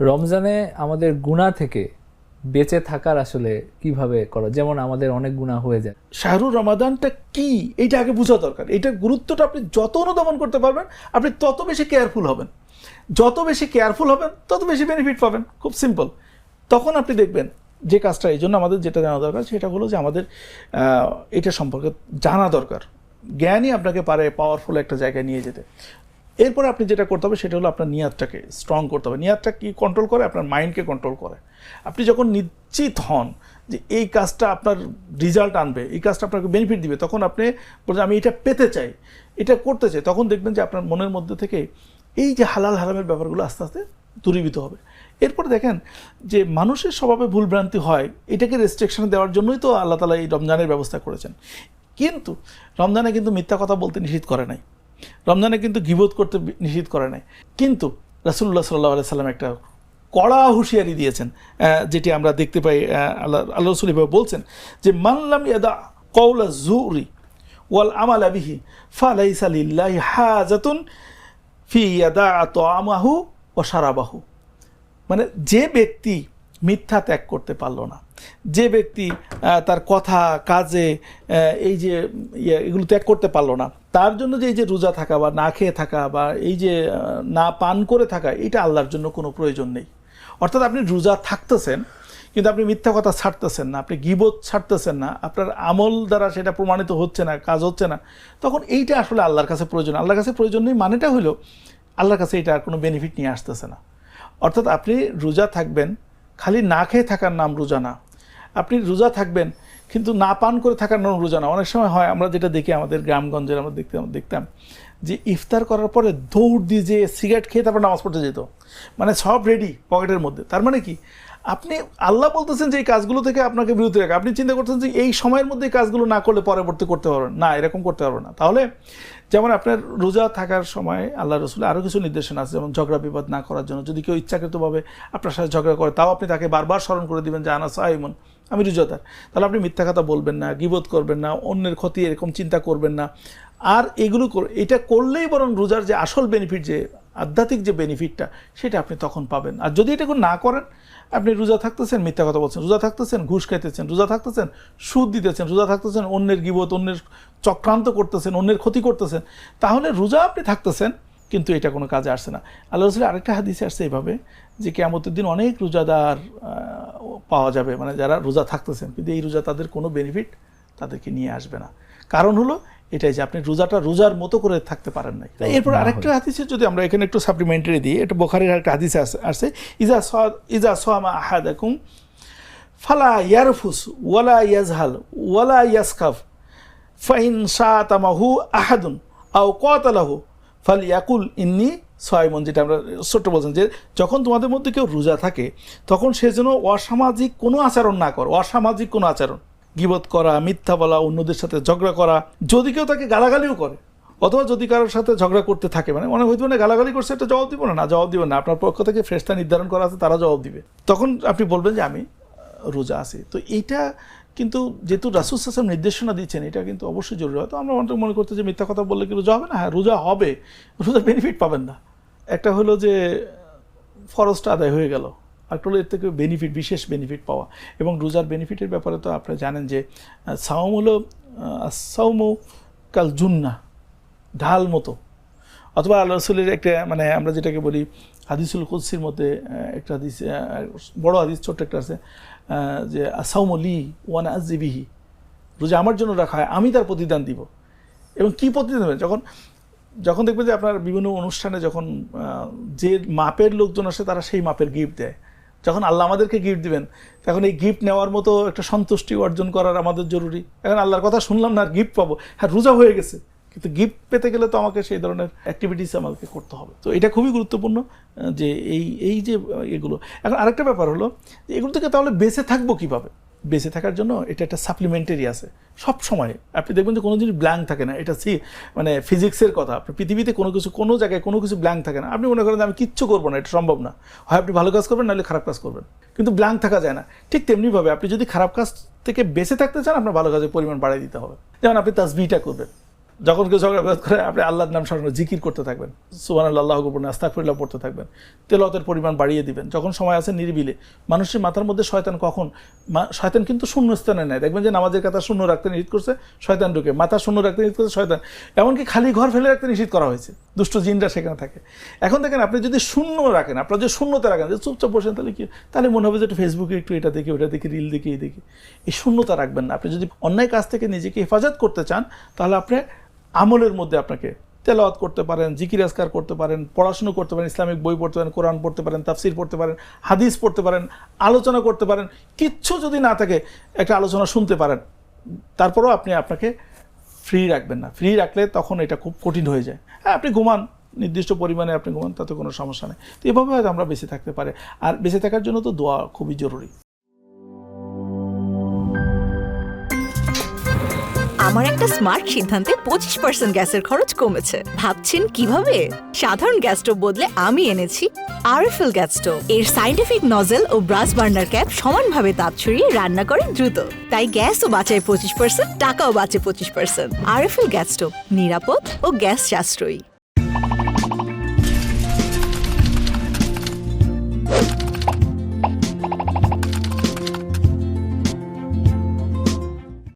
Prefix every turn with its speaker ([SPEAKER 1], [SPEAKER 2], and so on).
[SPEAKER 1] রমজানে আমাদের গুনাহ থেকে বেঁচে থাকার আসলে কিভাবে করা, যেমন আমাদের অনেক গুনাহ হয়ে যায়।
[SPEAKER 2] শাহরুর রমাদানটা কি এইটা আগে বোঝা দরকার। এটার গুরুত্বটা আপনি যত অনুধাবন করতে পারবেন আপনি তত বেশি কেয়ারফুল হবেন, যত বেশি কেয়ারফুল হবেন তত বেশি বেনিফিট পাবেন। খুব সিম্পল। তখন আপনি দেখবেন যে কাজটা, এই জন্য আমাদের যেটা জানা দরকার সেটা হলো যে আমাদের এটা সম্পর্কে জানা দরকার। জ্ঞানই আপনাকে পারে পাওয়ারফুল একটা জায়গায় নিয়ে যেতে। এরপরে আপনি যেটা করতে হবে সেটা হলো আপনার নিয়াতটাকে স্ট্রং করতে হবে। নিয়াতটা কি কন্ট্রোল করে? আপনার মাইন্ডকে কন্ট্রোল করে। আপনি যখন নিশ্চিত হন যে এই কাজটা আপনার রেজাল্ট আনবে, এই কাজটা আপনাকে বেনিফিট দিবে, তখন আপনি বলছেন আমি এটা পেতে চাই, এটা করতে চাই, তখন দেখবেন যে আপনার মনের মধ্যে থেকে এই যে হালাল হারামের ব্যাপারগুলো আস্তে আস্তে দূরীভূত হবে। এরপর দেখেন যে মানুষের স্বভাবে ভুলভ্রান্তি হয়, এটাকে রেস্ট্রিকশন দেওয়ার জন্যই তো আল্লাহ তাআলা এই রমজানের ব্যবস্থা করেছেন। কিন্তু রমজানে কিন্তু মিথ্যা কথা বলতে নিষেধ করে নাই, রমজানে কিন্তু গীবত করতে নিষেধ করে নাই, কিন্তু রাসূলুল্লাহ সাল্লাল্লাহু আলাইহি সাল্লাম একটা কড়া হুঁশিয়ারি দিয়েছেন, যেটি আমরা দেখতে পাই। আল্লাহ রাসূল এভাবে বলছেন যে মান লাম ইয়াদা কওলা যুরি ওয়াল আমালা বিহি ফালাইসা লিল্লাহি হাজাতুন ফি ইয়াদা তাআমাহু ওয়া শারাবাহু। মানে যে ব্যক্তি মিথ্যা ত্যাগ করতে পারলো না, যে ব্যক্তি তার কথা কাজে এই যে এগুলো ত্যাগ করতে পারলো না, তার জন্য যে এই যে রোজা থাকা বা না খেয়ে থাকা বা এই যে না পান করে থাকা, এটা আল্লাহর জন্য কোনো প্রয়োজন নেই। অর্থাৎ আপনি রোজা থাকতেছেন কিন্তু আপনি মিথ্যা কথা ছাড়তেছেন না, আপনি গীবত ছাড়তেছেন না, আপনার আমল দ্বারা সেটা প্রমাণিত হচ্ছে না, কাজ হচ্ছে না, তখন এইটা আসলে আল্লাহর কাছে প্রয়োজন। আল্লাহর কাছে প্রয়োজন নেই মানেটা হলো আল্লাহর কাছে এটা আর কোনো বেনিফিট নিয়ে আসতেছে না। অর্থাৎ আপনি রোজা থাকবেন, খালি না খেয়ে থাকার নাম রোজা না। আপনি রোজা থাকবেন কিন্তু না পান করে থাকার নাম রোজা না। অনেক সময় হয়, আমরা যেটা দেখি আমাদের গ্রামগঞ্জের আমরা দেখতাম যে ইফতার করার পরে দৌড় দিয়ে যে সিগারেট খেয়ে তারপর নামাজ পড়তে যেত, মানে সব রেডি পকেটের মধ্যে। তার মানে কি, আপনি আল্লাহ বলতেছেন যে এই কাজগুলো থেকে আপনাকে বিরত রাখা, আপনি চিন্তা করতেছেন যে এই সময়ের মধ্যে এই কাজগুলো না করলে পরবর্তী করতে পারবেন না, এরকম করতে পারবেন না। তাহলে যেমন আপনার রোজা থাকার সময় আল্লাহ রসুল আরও কিছু নির্দেশনা আছে, যেমন ঝগড়া বিবাদ না করার জন্য। যদি কেউ ইচ্ছাকৃতভাবে আপনার সাথে ঝগড়া করে, তাও আপনি তাকে বারবার স্মরণ করে দিবেন যে আনা সাইমুন, আমি রোজাদার। তাহলে আপনি মিথ্যা কথা বলবেন না, গীবত করবেন না, অন্যের ক্ষতি এরকম চিন্তা করবেন না। আর এগুলো এটা করলেই বরং রোজার যে আসল বেনিফিট, যে আধ্যাত্মিক যে বেনিফিটটা, সেটা আপনি তখন পাবেন। আর যদি এটা না করেন, আপনি রোজা থাকতেছেন মিথ্যা কথা বলছেন, রোজা থাকতেছেন ঘুষ খাইতেছেন, রোজা থাকতেছেন সুদ দিতেছেন, রোজা থাকতেছেন অন্যের গীবত, অন্যের চক্রান্ত করতেছেন, অন্যের ক্ষতি করতেছেন, তাহলে রোজা আপনি থাকতেছেন কিন্তু এটা কোনো কাজে আসছে না। আল্লাহ রাসূলের আরেকটা হাদিসে আসছে এইভাবে যে কিয়ামতের দিন অনেক রোজাদার পাওয়া যাবে, মানে যারা রোজা থাকতেছেন কিন্তু এই রোজা তাদের কোনো বেনিফিট তাদেরকে নিয়ে আসবে না। কারণ হলো এটাই যে আপনি রোজাটা রোজার মতো করে থাকতে পারেন নাই। এরপর আরেকটা হাদিসে যদি আমরা এখানে একটু সাপ্লিমেন্টারি দিই, এটা বুখারীর আরেকটা হাদিসে আসছে ইজা সামা আহাদাকুম ফালা ইয়ারফুস ওয়ালা ইয়াজহাল ওয়ালা ইয়াসখাফ ফাইন শাতামাহু আহাদুন আও কাতালাহু ফালিয়াকুল ইন্নী সাইমুন। যেটা আমরা ছোট্ট বলছেন যে যখন তোমাদের মধ্যে কেউ রোজা থাকে তখন সে যেন অসামাজিক কোনো আচরণ না করে, অসামাজিক কোনো আচরণ, গীবত করা, মিথ্যা বলা, অন্যদের সাথে ঝগড়া করা, যদি কেউ তাকে গালাগালিও করে, অথবা যদি কারোর সাথে ঝগড়া করতে থাকে, মানে মনে হইতে পারে গালাগালি করছে, এটা জবাব দিব না, জবাব দিবেন না, আপনার পক্ষ থেকে ফেরেশতা নির্ধারণ করা আছে, তারা জবাব দিবে, তখন আপনি বলবেন যে আমি রোজা আছি। তো এইটা কিন্তু যেহেতু রাসূল সাল্লাল্লাহু আলাইহি ওয়াসাল্লাম নির্দেশনা দিচ্ছেন, এটা কিন্তু অবশ্যই জরুরি। হয়তো আমরা মনে করতে যে মিথ্যা কথা বললে কি রোজা হবে না? হ্যাঁ, রোজা হবে, রোজার বেনিফিট পাবেন না। একটা হলো যে ফরজটা আদায় হয়ে গেল, একটা হলো এর থেকে বেনিফিট, বিশেষ বেনিফিট পাওয়া। এবং রোজার বেনিফিটের ব্যাপারে তো আপনারা জানেন যে সাওম হলো সাওমু কাল জুন্নাহ, ঢাল মতো। অথবা আল্লাহ রাসূলের একটা, মানে আমরা যেটাকে বলি হাদিসুল কুদসির মধ্যে একটা হাদিস, বড় হাদিস, ছোট্ট একটা আছে যে আসাউমু লি ওয়া আনা আজজি বিহি, রোজা আমার জন্য রাখা হয়, আমি তার প্রতিদান দিব। এবং কি প্রতিদান দেবেন? যখন দেখবেন যে আপনার বিভিন্ন অনুষ্ঠানে যখন যে মাপের লোকজন আসে তারা সেই মাপের গিফট দেয়, যখন আল্লাহ আমাদেরকে গিফট দিবেন তখন এই গিফট নেওয়ার মতো একটা সন্তুষ্টি অর্জন করার আমাদের জরুরি। এখন আল্লাহর কথা শুনলাম না আর গিফট পাবো, হ্যাঁ রোজা হয়ে গেছে, কিন্তু গিফট পেতে গেলে তো আমাকে সেই ধরনের অ্যাক্টিভিটিস আমাকে করতে হবে। তো এটা খুবই গুরুত্বপূর্ণ যে এই যে এগুলো। এখন আরেকটা ব্যাপার হলো যে এগুলো থেকে তাহলে বেঁচে থাকবো কীভাবে? বেঁচে থাকার জন্য এটা একটা সাপ্লিমেন্টারি আছে। সব সময় আপনি দেখবেন যে কোনো জিনিস ব্ল্যাঙ্ক থাকে না, এটা মানে ফিজিক্সের কথা। আপনি পৃথিবীতে কোনো জায়গায় কোনো কিছু ব্ল্যাঙ্ক থাকে না। আপনি মনে করেন যে আমি কিচ্ছু করবো না, এটা সম্ভব না। হয় আপনি ভালো কাজ করবেন, নাহলে খারাপ কাজ করবেন, কিন্তু ব্ল্যাঙ্ক থাকা যায় না। ঠিক তেমনিভাবে আপনি যদি খারাপ কাজ থেকে বেঁচে থাকতে চান, আপনার ভালো কাজের পরিমাণ বাড়িয়ে দিতে হবে। যেমন আপনি তাসবিহটা করবেন, যখন কেউ ঝগড়া বিবাদ করে আপনি আল্লাহর নাম স্মরণ জিকির করতে থাকবেন, সুবহানাল্লাহ, আল্লাহু আকবার, আস্তাগফিরুল্লাহ পড়তে থাকবেন, তেলাওয়াতের পরিমাণ বাড়িয়ে দিবেন। যখন সময় আছে নিরিবিলে, মানুষের মাথার মধ্যে শয়তান কখন, শয়তান কিন্তু শূন্য স্থানে নেয়। দেখবেন যে নামাজের কথা শূন্য রাখতে নিষেধ করছে, শয়তান ঢুকে, মাথা শূন্য রাখতে নিষেধ করছে শয়তান, এমনকি খালি ঘর ফেলে রাখতে নিষেধ করা হয়েছে, দুষ্ট জিনরা সেখানে থাকে। এখন দেখেন আপনি যদি শূন্য রাখেন, আপনার যদি শূন্যতে রাখেন, যে চুপচাপ বসেন, তাহলে কি, তাহলে মনে হবে যে একটু ফেসবুকে একটু এটা দেখি, ওটা দেখি, রিল দেখি, এই দেখি। এই শূন্যতা রাখবেন না। আপনি যদি অন্যায় কাজ থেকে নিজেকে হেফাজত করতে চান, তাহলে আপনি আমলের মধ্যে আপনাকে তেলাওয়াত করতে পারেন, জিকির আজকার করতে পারেন, পড়াশুনো করতে পারেন, ইসলামিক বই পড়তে পারেন, কোরআন পড়তে পারেন, তাফসির পড়তে পারেন, হাদিস পড়তে পারেন, আলোচনা করতে পারেন। কিচ্ছু যদি না থাকে একটা আলোচনা শুনতে পারেন। তারপরেও আপনি আপনাকে ফ্রি রাখবেন না। ফ্রি রাখলে তখন এটা খুব কঠিন হয়ে যায়। হ্যাঁ, আপনি ঘুমান, নির্দিষ্ট পরিমাণে আপনি ঘুমান, তাতে কোনো সমস্যা নেই। তো এভাবে হয়তো আমরা বেঁচে থাকতে পারি। আর বেঁচে থাকার জন্য তো দোয়া খুবই জরুরি।
[SPEAKER 3] আমার একটা স্মার্ট সিদ্ধান্তে 25% গ্যাসের খরচ কমেছে। ভাবছেন কিভাবে? সাধারণ গ্যাস স্টোভ বদলে আমি এনেছি আরএফএল গ্যাস স্টোভ। এর সাইন্টিফিক নজেল ও ব্রাস বার্নার ক্যাপ সমানভাবে তাপ ছড়িয়ে রান্না করে দ্রুত। তাই গ্যাসও বাঁচায় 25%, টাকাও বাঁচে 25%। আরএফএল গ্যাস স্টোভ, নিরাপদ ও গ্যাস সাশ্রয়ী।